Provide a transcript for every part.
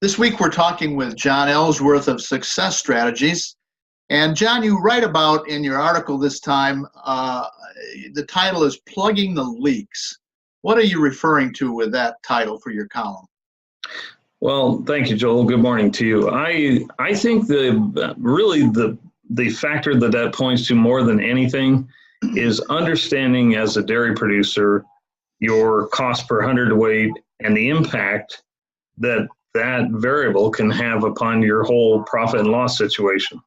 This week we're talking with John Ellsworth of Success Strategies. And John, you write about in your article this time, the title is Plugging the Leaks. What are you referring to with that title for your column? Well, thank you, Joel. Good morning to you. I think the factor that points to more than anything is understanding as a dairy producer your cost per hundredweight and the impact that variable can have upon your whole profit and loss situation.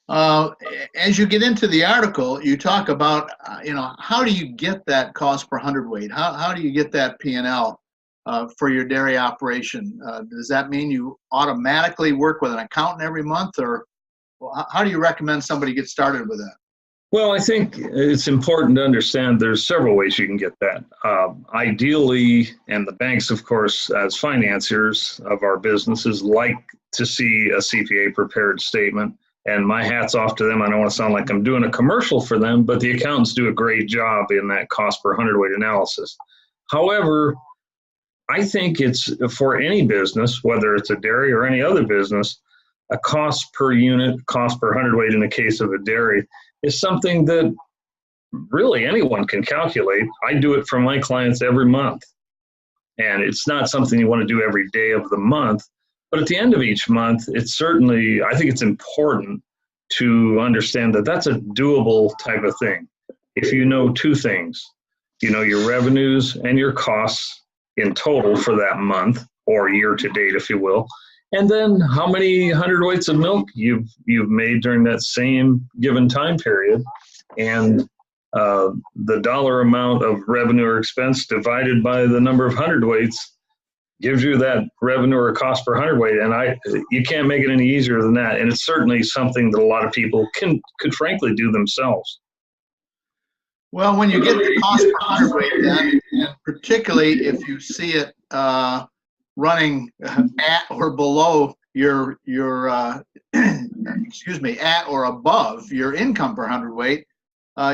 As you get into the article, you talk about, how do you get that cost per hundredweight? How do you get that P&L for your dairy operation? Does that mean you automatically work with an accountant every month, or how do you recommend somebody get started with that? Well, I think it's important to understand there's several ways you can get that. Ideally, and the banks, of course, as financiers of our businesses, like to see a CPA prepared statement. And my hat's off to them. I don't want to sound like I'm doing a commercial for them, but the accountants do a great job in that cost per hundredweight analysis. However, I think it's for any business, whether it's a dairy or any other business, a cost per unit, cost per hundredweight in the case of a dairy, is something that really anyone can calculate. I do it for my clients every month. And it's not something you want to do every day of the month. But at the end of each month, I think it's important to understand that that's a doable type of thing. If you know two things, you know your revenues and your costs in total for that month or year to date, if you will, and then how many hundredweights of milk you've made during that same given time period, and the dollar amount of revenue or expense divided by the number of hundredweights gives you that revenue or cost per hundredweight. And you can't make it any easier than that. And it's certainly something that a lot of people could frankly do themselves. Well, when you get the cost per hundredweight, then, and particularly if you see it running at or below your at or above your income per hundredweight,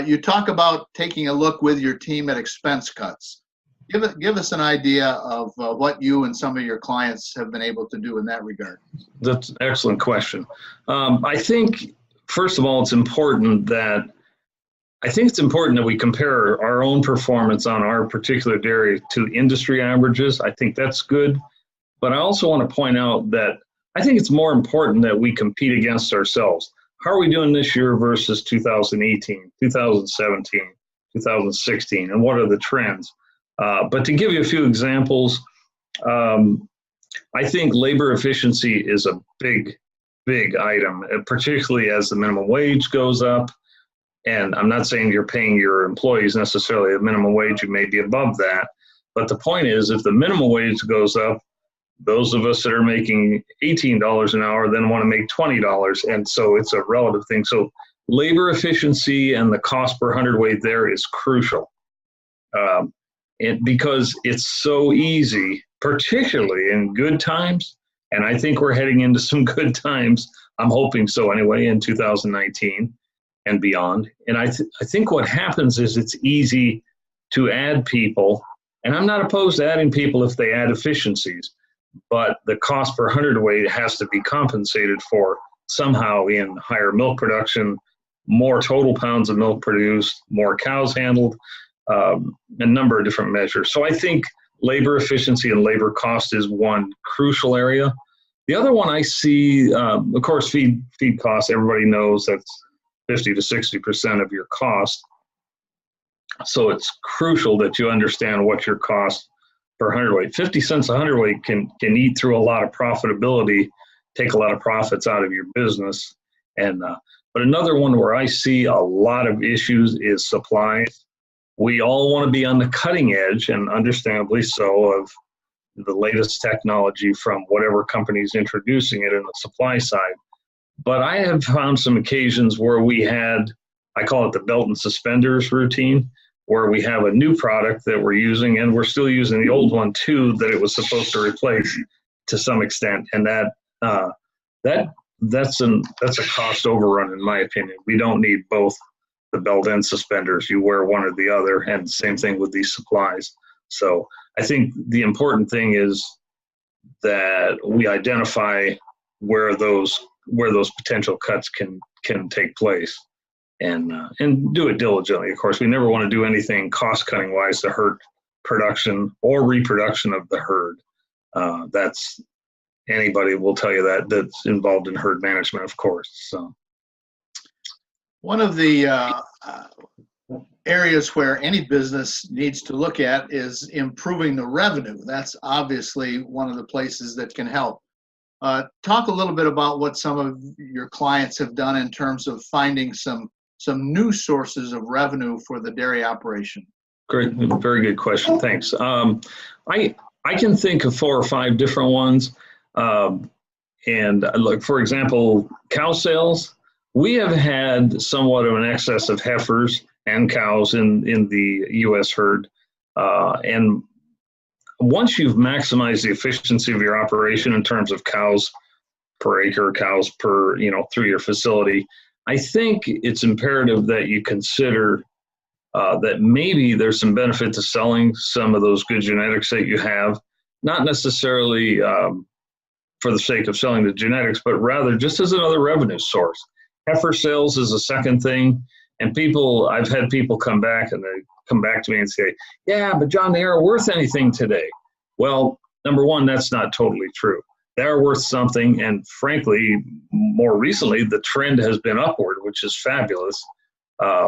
you talk about taking a look with your team at expense cuts. Give us an idea of what you and some of your clients have been able to do in that regard. That's an excellent question. I think, first of all, it's important that we compare our own performance on our particular dairy to industry averages. I think that's good. But I also want to point out that I think it's more important that we compete against ourselves. How are we doing this year versus 2018, 2017, 2016, and what are the trends? But to give you a few examples, I think labor efficiency is a big item, particularly as the minimum wage goes up. And I'm not saying you're paying your employees necessarily a minimum wage, you may be above that. But the point is, if the minimum wage goes up, those of us that are making $18 an hour then want to make $20. And so it's a relative thing. So labor efficiency and the cost per hundredweight there is crucial. Because it's so easy, particularly in good times, and I think we're heading into some good times, I'm hoping so anyway, in 2019 and beyond. And I think what happens is it's easy to add people, and I'm not opposed to adding people if they add efficiencies, but the cost per hundredweight has to be compensated for somehow in higher milk production, more total pounds of milk produced, more cows handled, a number of different measures. So I think labor efficiency and labor cost is one crucial area. The other one I see, of course, feed costs, everybody knows that's 50 to 60% of your cost. So it's crucial that you understand what your cost per hundredweight. 50 cents a hundredweight can eat through a lot of profitability, take a lot of profits out of your business. And but another one where I see a lot of issues is supplies. We all want to be on the cutting edge, and understandably so, of the latest technology from whatever company is introducing it in the supply side. But I have found some occasions where we had, I call it the belt and suspenders routine, where we have a new product that we're using, and we're still using the old one too that it was supposed to replace to some extent. And that's a cost overrun, in my opinion. We don't need both the belt and suspenders. You wear one or the other, and same thing with these supplies. So I think the important thing is that we identify where those potential cuts can take place, and do it diligently. Of course, we never want to do anything cost-cutting wise to hurt production or reproduction of the herd. That's anybody will tell you that's involved in herd management, of course. So, one of the areas where any business needs to look at is improving the revenue. That's obviously one of the places that can help. Talk a little bit about what some of your clients have done in terms of finding some new sources of revenue for the dairy operation. Great, very good question. Thanks. I can think of 4 or 5 different ones. And look, for example, cow sales. We have had somewhat of an excess of heifers and cows in the U.S. herd. And once you've maximized the efficiency of your operation in terms of cows per acre, cows per, through your facility, I think it's imperative that you consider that maybe there's some benefit to selling some of those good genetics that you have, not necessarily for the sake of selling the genetics, but rather just as another revenue source. Heifer sales is a second thing. And I've had people come back to me and say, yeah, but John, they aren't worth anything today. Well, number one, that's not totally true. They are worth something. And frankly, more recently, the trend has been upward, which is fabulous.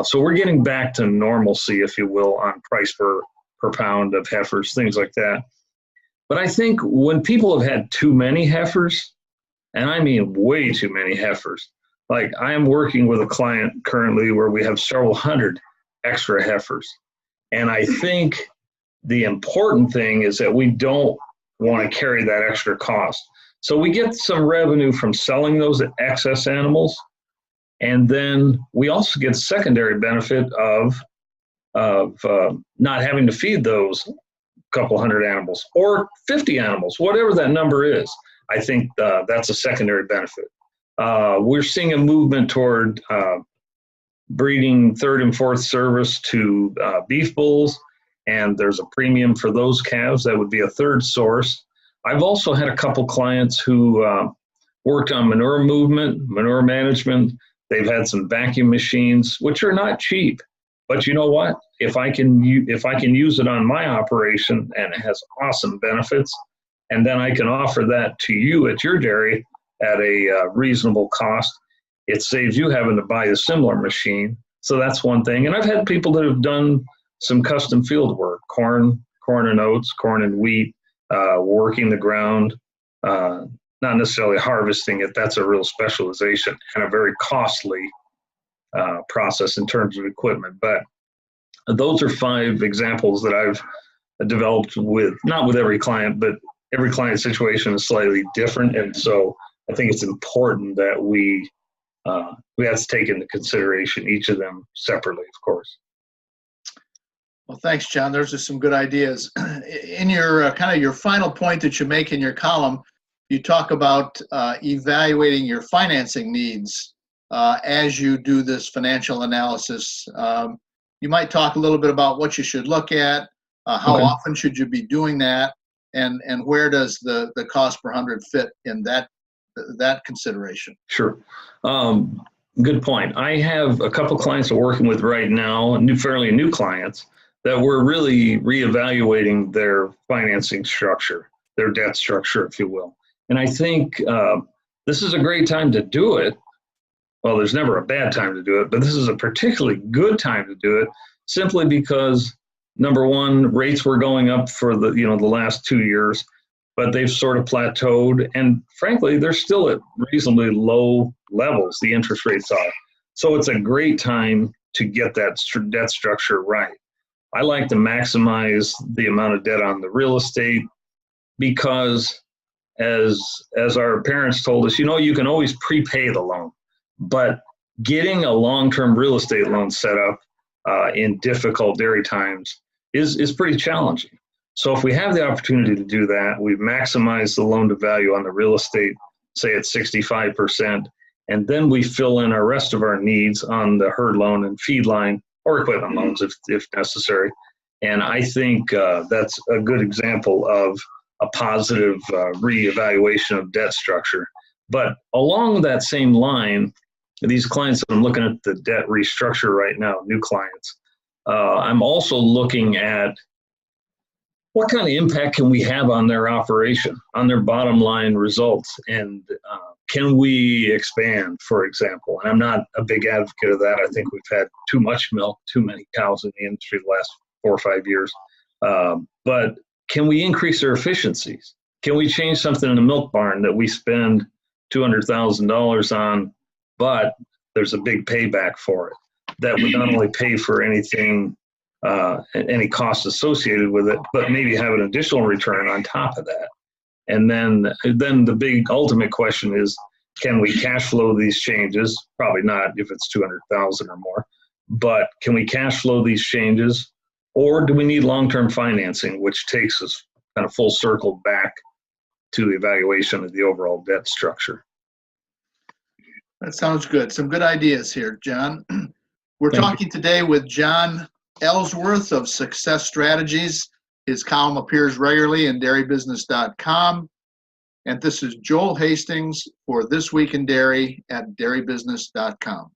So we're getting back to normalcy, if you will, on price per pound of heifers, things like that. But I think when people have had too many heifers, and I mean way too many heifers, like I am working with a client currently where we have several hundred extra heifers. And I think the important thing is that we don't want to carry that extra cost. So we get some revenue from selling those excess animals. And then we also get secondary benefit of not having to feed those couple hundred animals or 50 animals, whatever that number is. I think that's a secondary benefit. We're seeing a movement toward breeding 3rd and 4th service to beef bulls, and there's a premium for those calves. That would be a third source. I've also had a couple clients who worked on manure movement, manure management. They've had some vacuum machines, which are not cheap. But you know what? If I can use it on my operation and it has awesome benefits, and then I can offer that to you at your dairy at a reasonable cost, it saves you having to buy a similar machine. So that's one thing. And I've had people that have done some custom field work, corn and oats, corn and wheat, working the ground, not necessarily harvesting it. That's a real specialization and a very costly process in terms of equipment. But those are 5 examples that I've developed not with every client, but every client situation is slightly different. And so I think it's important that we have to take into consideration each of them separately, of course. Well, thanks, John. Those are some good ideas. In your kind of your final point that you make in your column, you talk about evaluating your financing needs as you do this financial analysis. You might talk a little bit about what you should look at, how Okay. often should you be doing that, and where does the cost per hundred fit in that consideration? Sure. Good point. I have a couple clients I'm working with right now, fairly new clients, that we're really reevaluating their financing structure, their debt structure, if you will. And I think this is a great time to do it. Well, there's never a bad time to do it, but this is a particularly good time to do it simply because, number one, rates were going up for the last 2 years, but they've sort of plateaued. And frankly, they're still at reasonably low levels, the interest rates are. So it's a great time to get that debt structure right. I like to maximize the amount of debt on the real estate because as our parents told us, you can always prepay the loan, but getting a long-term real estate loan set up in difficult dairy times is pretty challenging. So if we have the opportunity to do that, we maximize the loan to value on the real estate, say at 65%, and then we fill in our rest of our needs on the herd loan and feed line or equipment loans if necessary. And I think that's a good example of a positive reevaluation of debt structure. But along that same line, these clients that I'm looking at the debt restructure right now, new clients, I'm also looking at what kind of impact can we have on their operation, on their bottom line results, and can we expand, for example? And I'm not a big advocate of that. I think we've had too much milk, too many cows in the industry the last 4 or 5 years. But can we increase their efficiencies? Can we change something in the milk barn that we spend $200,000 on, but there's a big payback for it that would not only pay for anything, any costs associated with it, but maybe have an additional return on top of that. And then the big ultimate question is, can we cash flow these changes? Probably not if it's 200,000 or more, but can we cash flow these changes, or do we need long-term financing, which takes us kind of full circle back to the evaluation of the overall debt structure? That sounds good. Some good ideas here, John. We're talking today with John Ellsworth of Success Strategies. His column appears regularly in dairybusiness.com. And this is Joel Hastings for This Week in Dairy at dairybusiness.com.